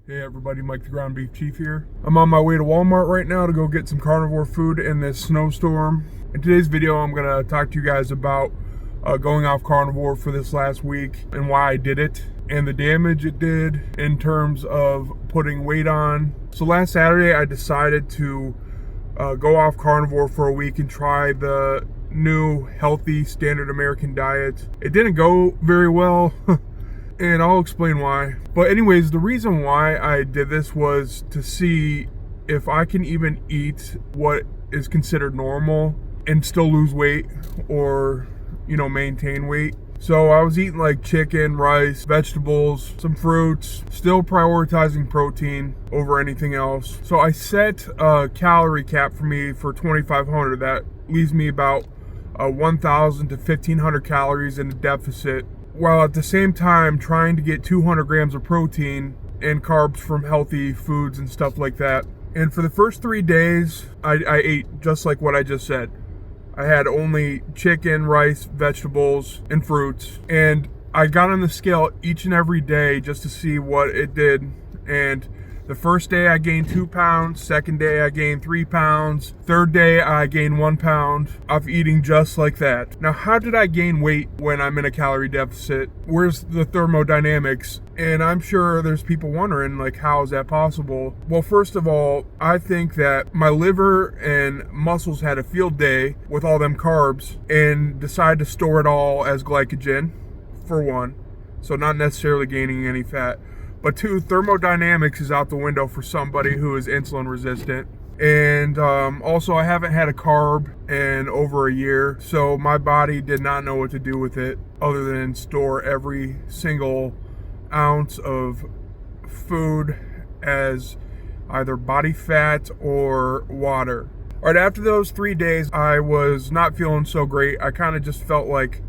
Hey everybody, Mike the Ground Beef Chief here. I'm on my way to Walmart right now to go get some carnivore food in this snowstorm. In today's video, I'm going to talk to you guys about going off carnivore for this last week and why I did it and the damage it did in terms of putting weight on. So last Saturday, I decided to go off carnivore for a week and try the new healthy standard American diet. It didn't go very well. And I'll explain why. But anyways, the reason why I did this was to see if I can even eat what is considered normal and still lose weight or, maintain weight. So I was eating like chicken, rice, vegetables, some fruits, still prioritizing protein over anything else. So I set a calorie cap for me for 2,500. That leaves me about 1,000 to 1,500 calories in a deficit, while at the same time trying to get 200 grams of protein and carbs from healthy foods and stuff like that. And for the first 3 days, I ate just like what I just said. I had only chicken, rice, vegetables, and fruits. And I got on the scale each and every day just to see what it did. And the first day I gained 2 pounds, second day I gained 3 pounds, third day I gained 1 pound off eating just like that. Now, how did I gain weight when I'm in a calorie deficit? Where's the thermodynamics? And I'm sure there's people wondering, like, how is that possible? Well, first of all, I think that my liver and muscles had a field day with all them carbs and decided to store it all as glycogen, for one. So not necessarily gaining any fat. But two, thermodynamics is out the window for somebody who is insulin resistant. And also, I haven't had a carb in over a year, so my body did not know what to do with it other than store every single ounce of food as either body fat or water. All right, after those 3 days, I was not feeling so great. I kind of just felt like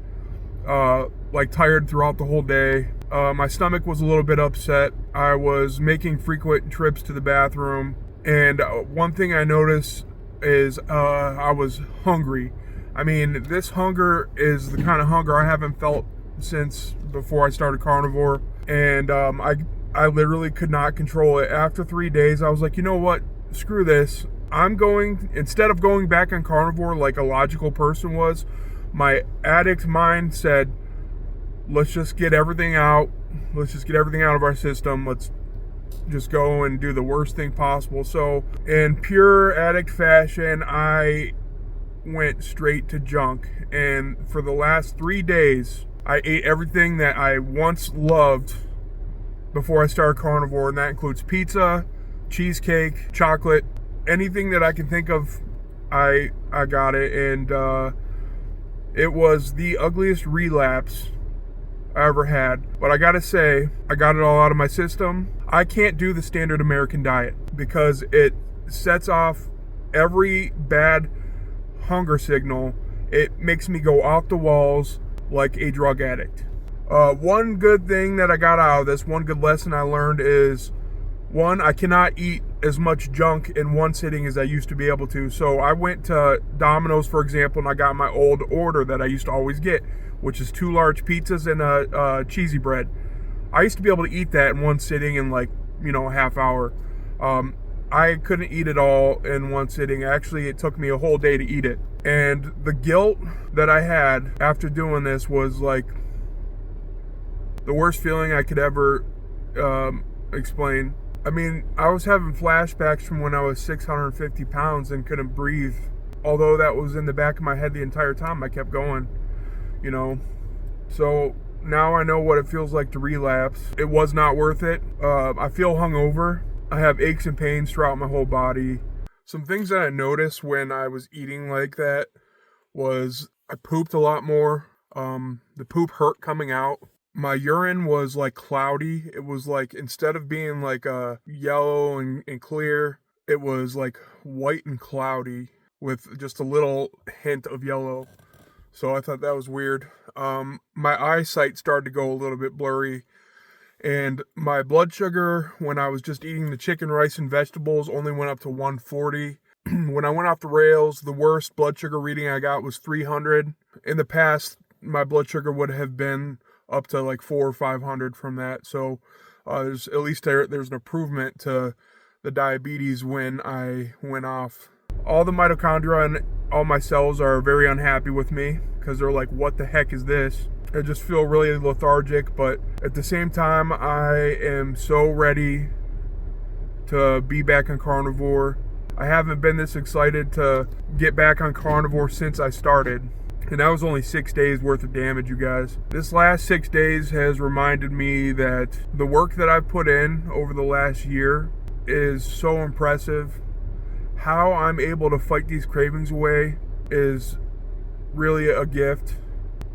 tired throughout the whole day. My stomach was a little bit upset. I was making frequent trips to the bathroom. And one thing I noticed is I was hungry. I mean, this hunger is the kind of hunger I haven't felt since before I started carnivore. And I literally could not control it. After 3 days, I was like, you know what? Screw this. Instead of going back on carnivore like a logical person was, my addict mind said, let's just get everything out. Let's just get everything out of our system. Let's just go and do the worst thing possible. So in pure addict fashion, I went straight to junk. And for the last 3 days, I ate everything that I once loved before I started carnivore. And that includes pizza, cheesecake, chocolate, anything that I can think of. I got it. And it was the ugliest relapse I ever had. But I gotta say, I got it all out of my system. I can't do the standard American diet because it sets off every bad hunger signal. It makes me go off the walls like a drug addict. One good thing that I got out of this, one good lesson I learned is, one, I cannot eat as much junk in one sitting as I used to be able to. So I went to Domino's, for example, and I got my old order that I used to always get, which is 2 large pizzas and a cheesy bread. I used to be able to eat that in one sitting in a half hour. I couldn't eat it all in one sitting. Actually, it took me a whole day to eat it. And the guilt that I had after doing this was like the worst feeling I could ever explain. I mean, I was having flashbacks from when I was 650 pounds and couldn't breathe. Although that was in the back of my head the entire time, I kept going. So now I know what it feels like to relapse. It was not worth it. I feel hungover. I have aches and pains throughout my whole body. Some things that I noticed when I was eating like that was I pooped a lot more. The poop hurt coming out. My urine was like cloudy. It was like, instead of being like yellow and clear, it was like white and cloudy with just a little hint of yellow. So I thought that was weird. My eyesight started to go a little bit blurry. And my blood sugar, when I was just eating the chicken, rice, and vegetables, only went up to 140. When I went off the rails, the worst blood sugar reading I got was 300. In the past, my blood sugar would have been up to like 400 or 500 from that. So There's at least there's an improvement to the diabetes when I went off. All the mitochondria and all my cells are very unhappy with me because they're like, what the heck is this? I just feel really lethargic, but at the same time, I am so ready to be back on carnivore. I haven't been this excited to get back on carnivore since I started. And that was only 6 days worth of damage, you guys. This last 6 days has reminded me that the work that I've put in over the last year is so impressive. How I'm able to fight these cravings away is really a gift.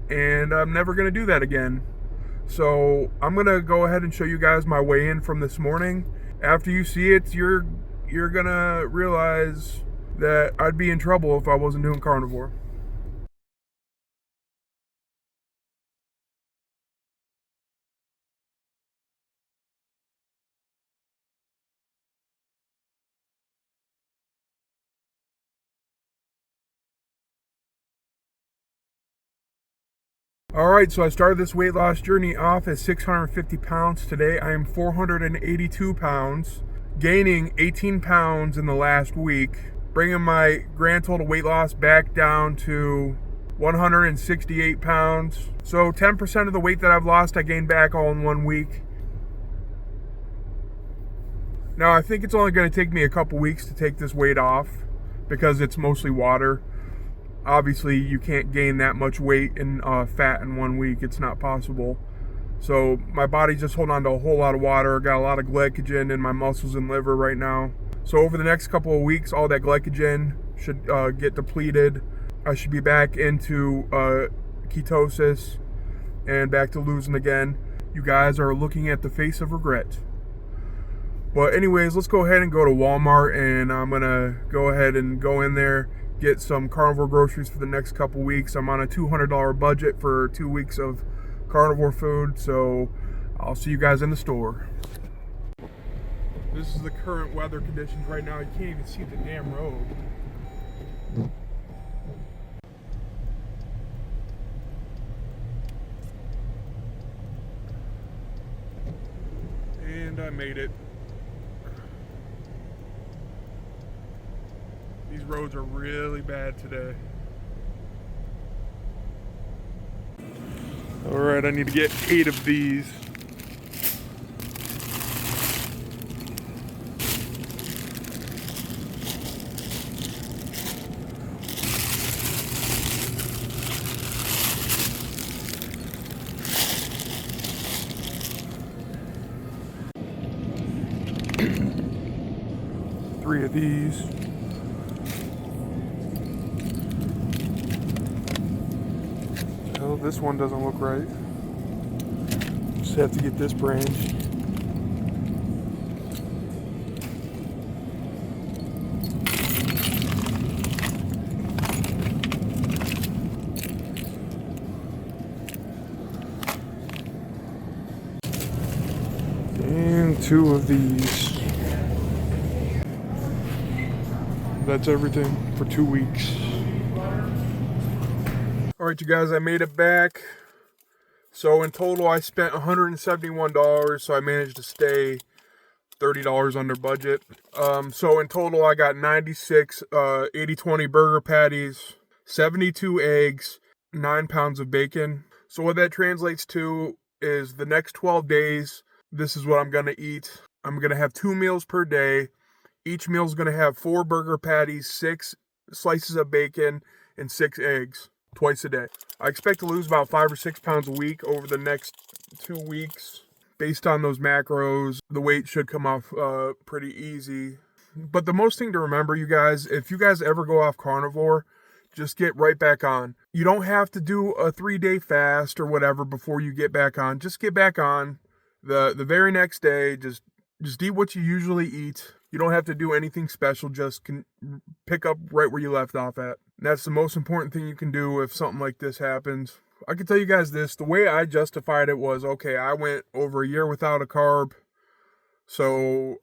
And I'm never going to do that again. So I'm going to go ahead and show you guys my weigh-in from this morning. After you see it, you're going to realize that I'd be in trouble if I wasn't doing carnivore. Alright, so I started this weight loss journey off at 650 pounds. Today I am 482 pounds, gaining 18 pounds in the last week, bringing my grand total weight loss back down to 168 pounds. So 10% of the weight that I've lost, I gained back all in 1 week. Now I think it's only going to take me a couple weeks to take this weight off because it's mostly water. Obviously, you can't gain that much weight and fat in 1 week. It's not possible. So my body's just holding on to a whole lot of water. Got a lot of glycogen in my muscles and liver right now. So over the next couple of weeks, all that glycogen should get depleted. I should be back into ketosis and back to losing again. You guys are looking at the face of regret. But anyways, let's go ahead and go to Walmart, and I'm going to go ahead and go in there, get some carnivore groceries for the next couple weeks. I'm on a $200 budget for 2 weeks of carnivore food, so I'll see you guys in the store. This is the current weather conditions right now. You can't even see the damn road. And I made it. These roads are really bad today. Alright, I need to get 8 of these. Three of these. Oh, this one doesn't look right. Just have to get this branch. And 2 of these. That's everything for 2 weeks. Alright, you guys, I made it back. So in total, I spent $171, so I managed to stay $30 under budget. So in total, I got 96 80-20 burger patties, 72 eggs, 9 pounds of bacon. So what that translates to is the next 12 days, this is what I'm going to eat. I'm going to have 2 meals per day. Each meal is going to have 4 burger patties, 6 slices of bacon, and 6 eggs. Twice a day. I expect to lose about 5 or 6 pounds a week over the next 2 weeks. Based on those macros, the weight should come off pretty easy. But the most thing to remember, you guys, if you guys ever go off carnivore, just get right back on. You don't have to do a 3-day fast or whatever before you get back on. Just get back on the very next day. Just eat what you usually eat. You don't have to do anything special. Just can pick up right where you left off at. And that's the most important thing you can do if something like this happens. I can tell you guys this. The way I justified it was, okay, I went over a year without a carb. So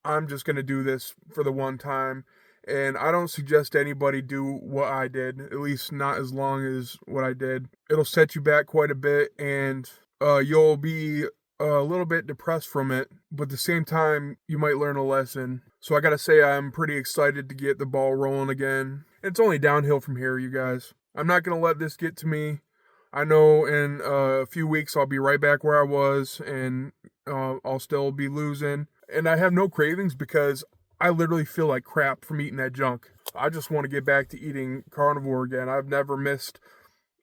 I'm just going to do this for the one time. And I don't suggest anybody do what I did. At least not as long as what I did. It'll set you back quite a bit. And you'll be a little bit depressed from it, but at the same time, you might learn a lesson. So I gotta say, I'm pretty excited to get the ball rolling again. It's only downhill from here, you guys. I'm not gonna let this get to me. I know in a few weeks I'll be right back where I was, and I'll still be losing. And I have no cravings because I literally feel like crap from eating that junk. I just want to get back to eating carnivore again. I've never missed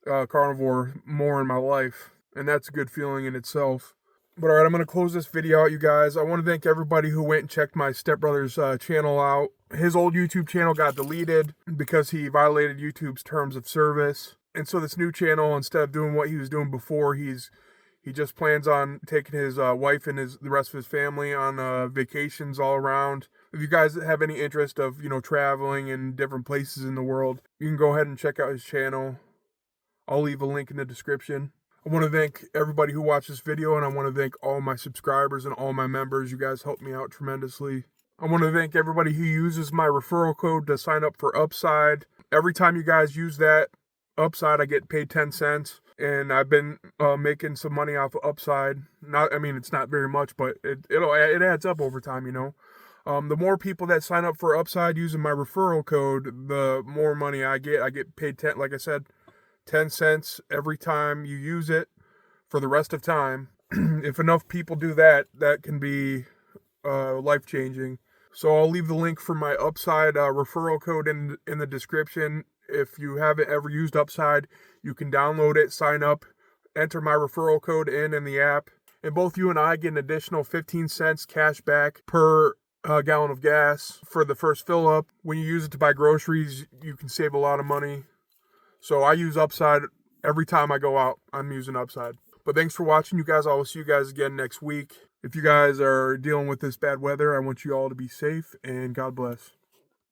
carnivore more in my life, and that's a good feeling in itself. But all right, I'm going to close this video out, you guys. I want to thank everybody who went and checked my stepbrother's channel out. His old YouTube channel got deleted because he violated YouTube's terms of service. And so this new channel, instead of doing what he was doing before, he just plans on taking his wife and the rest of his family on vacations all around. If you guys have any interest of, traveling in different places in the world, you can go ahead and check out his channel. I'll leave a link in the description. I want to thank everybody who watched this video, and I want to thank all my subscribers and all my members. You guys helped me out tremendously. I want to thank everybody who uses my referral code to sign up for Upside. Every time you guys use that Upside, I get paid 10 cents, and I've been making some money off of Upside. It's not very much, but it adds up over time, The more people that sign up for Upside using my referral code, the more money I get. I get paid 10 cents every time you use it for the rest of time. If enough people do that, that can be life-changing. So I'll leave the link for my Upside referral code in the description. If you haven't ever used Upside, you can download it, sign up, enter my referral code in the app, and both you and I get an additional 15 cents cash back per gallon of gas for the first fill up. When you use it to buy groceries, you can save a lot of money. So I use Upside every time I go out. I'm using Upside. But thanks for watching, you guys. I will see you guys again next week. If you guys are dealing with this bad weather, I want you all to be safe, and God bless.